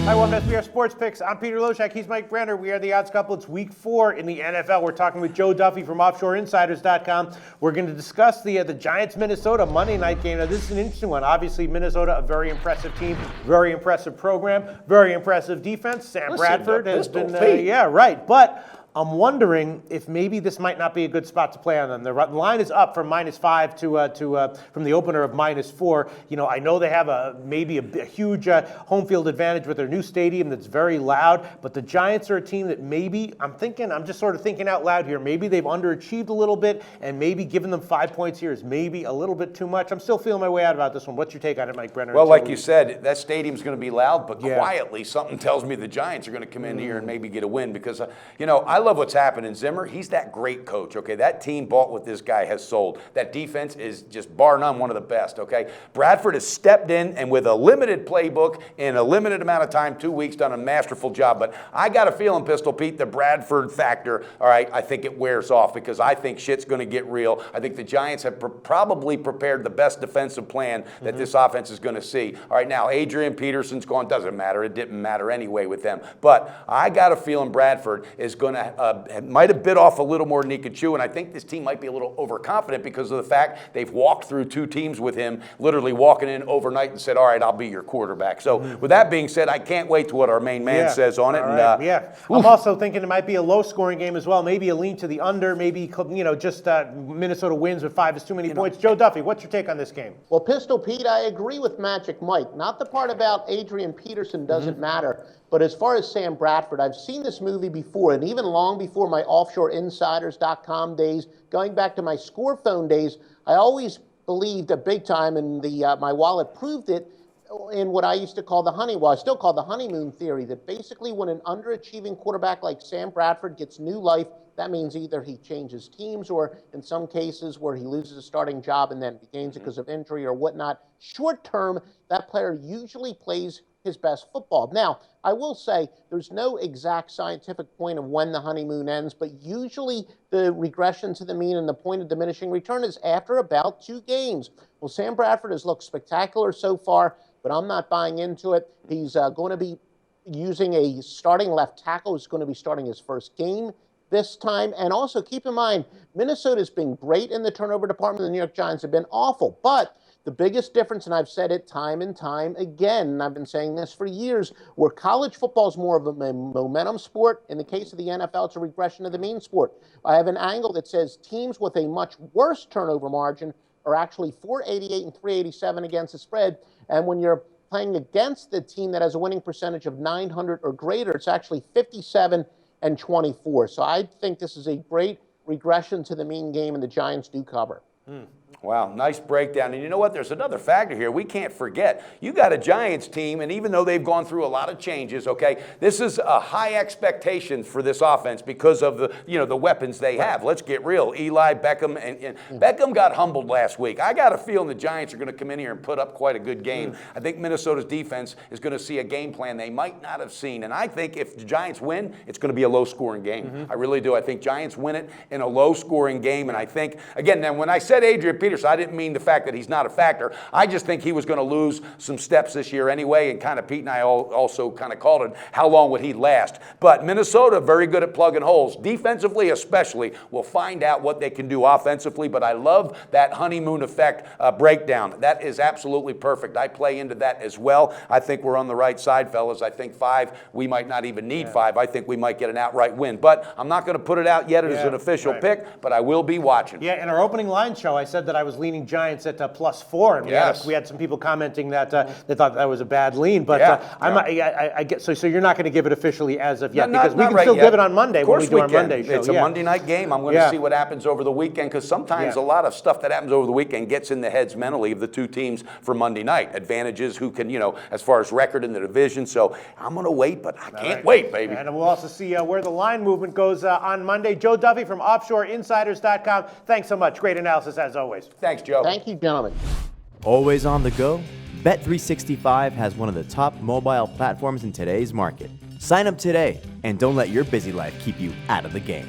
Hi, welcome to SBR Sports Picks. I'm Peter Loshak. He's Mike Brenner. We are the Odds Couple. It's Week 4 in the NFL. We're talking with Joe Duffy from OffshoreInsiders.com. We're going to discuss the Giants-Minnesota Monday night game. Now, this is an interesting one. Obviously, Minnesota, a very impressive team, very impressive program, very impressive defense. Sam Bradford has been, But I'm wondering if maybe this might not be a good spot to play on them. The line is up from -5 to from the opener of -4. You know, I know they have maybe a huge home field advantage with their new stadium that's very loud, but the Giants are a team that maybe, I'm just sort of thinking out loud here, maybe they've underachieved a little bit, and maybe giving them 5 points here is maybe a little bit too much. I'm still feeling my way out about this one. What's your take on it, Mike Brenner? Well, like you said, that stadium's going to be loud, but quietly, something tells me the Giants are going to come in here and maybe get a win because, I love what's happening. Zimmer, he's that great coach, okay? That team bought what this guy has sold. That defense is just bar none one of the best, okay? Bradford has stepped in and with a limited playbook in a limited amount of time, 2 weeks, done a masterful job. But I got a feeling, Pistol Pete, the Bradford factor, all right, I think it wears off because I think shit's going to get real. I think the Giants have probably prepared the best defensive plan that this offense is going to see. All right, now Adrian Peterson's gone. Doesn't matter. It didn't matter anyway with them. But I got a feeling Bradford is going to might have bit off a little more than he could chew, and I think this team might be a little overconfident because of the fact they've walked through 2 teams with him, literally walking in overnight and said, all right, I'll be your quarterback. So with that being said, I can't wait to what our main man says on it. I'm also thinking it might be a low-scoring game as well, maybe a lean to the under, maybe just Minnesota wins with 5 is too many points. Joe Duffy, what's your take on this game? Well, Pistol Pete, I agree with Magic Mike. Not the part about Adrian Peterson doesn't matter. But as far as Sam Bradford, I've seen this movie before, and even long before my OffshoreInsiders.com days, going back to my score phone days, I always believed a big time, and my wallet proved it, in what I used to call I still call the honeymoon theory, that basically when an underachieving quarterback like Sam Bradford gets new life, that means either he changes teams or in some cases where he loses a starting job and then regains it because of injury or whatnot. Short term, that player usually plays his best football. Now, I will say there's no exact scientific point of when the honeymoon ends, but usually the regression to the mean and the point of diminishing return is after about 2 games. Well, Sam Bradford has looked spectacular so far, but I'm not buying into it. He's going to be using a starting left tackle who's going to be starting his first game this time. And also keep in mind, Minnesota's been great in the turnover department. The New York Giants have been awful. But the biggest difference, and I've said it time and time again, and I've been saying this for years, where college football is more of a momentum sport, in the case of the NFL, it's a regression of the mean sport. I have an angle that says teams with a much worse turnover margin are actually 488 and 387 against the spread. And when you're playing against the team that has a winning percentage of 900 or greater, it's actually 57 and 24. So I think this is a great regression to the mean game, and the Giants do cover. Wow, nice breakdown. And you know what? There's another factor here we can't forget. You got a Giants team, and even though they've gone through a lot of changes, okay, this is a high expectation for this offense because of the weapons they have. Let's get real. Eli, Beckham, and Beckham got humbled last week. I got a feeling the Giants are going to come in here and put up quite a good game. I think Minnesota's defense is going to see a game plan they might not have seen. And I think if the Giants win, it's going to be a low-scoring game. I really do. I think Giants win it in a low-scoring game. And I think, again, then when I said Adrian Peterson, I didn't mean the fact that he's not a factor. I just think he was going to lose some steps this year anyway, and kind of Pete and I also kind of called it, how long would he last? But Minnesota, very good at plugging holes. Defensively especially, we'll find out what they can do offensively, but I love that honeymoon effect breakdown. That is absolutely perfect. I play into that as well. I think we're on the right side, fellas. I think 5, we might not even need 5. I think we might get an outright win. But I'm not going to put it out yet as an official pick, but I will be watching. Yeah, in our opening line show, I said that I was leaning Giants at +4, and we had some people commenting that they thought that was a bad lean. But I get so you're not going to give it officially as of yet, because we can still give it on Monday when we do our Monday show. It's a Monday night game. I'm going to see what happens over the weekend, because sometimes a lot of stuff that happens over the weekend gets in the heads mentally of the 2 teams for Monday night. Advantages, who can, as far as record in the division. So I'm going to wait, but I can't wait, baby. And we'll also see where the line movement goes on Monday. Joe Duffy from OffshoreInsiders.com. Thanks so much. Great analysis as always. Thanks, Joe. Thank you, gentlemen. Always on the go? Bet365 has one of the top mobile platforms in today's market. Sign up today and don't let your busy life keep you out of the game.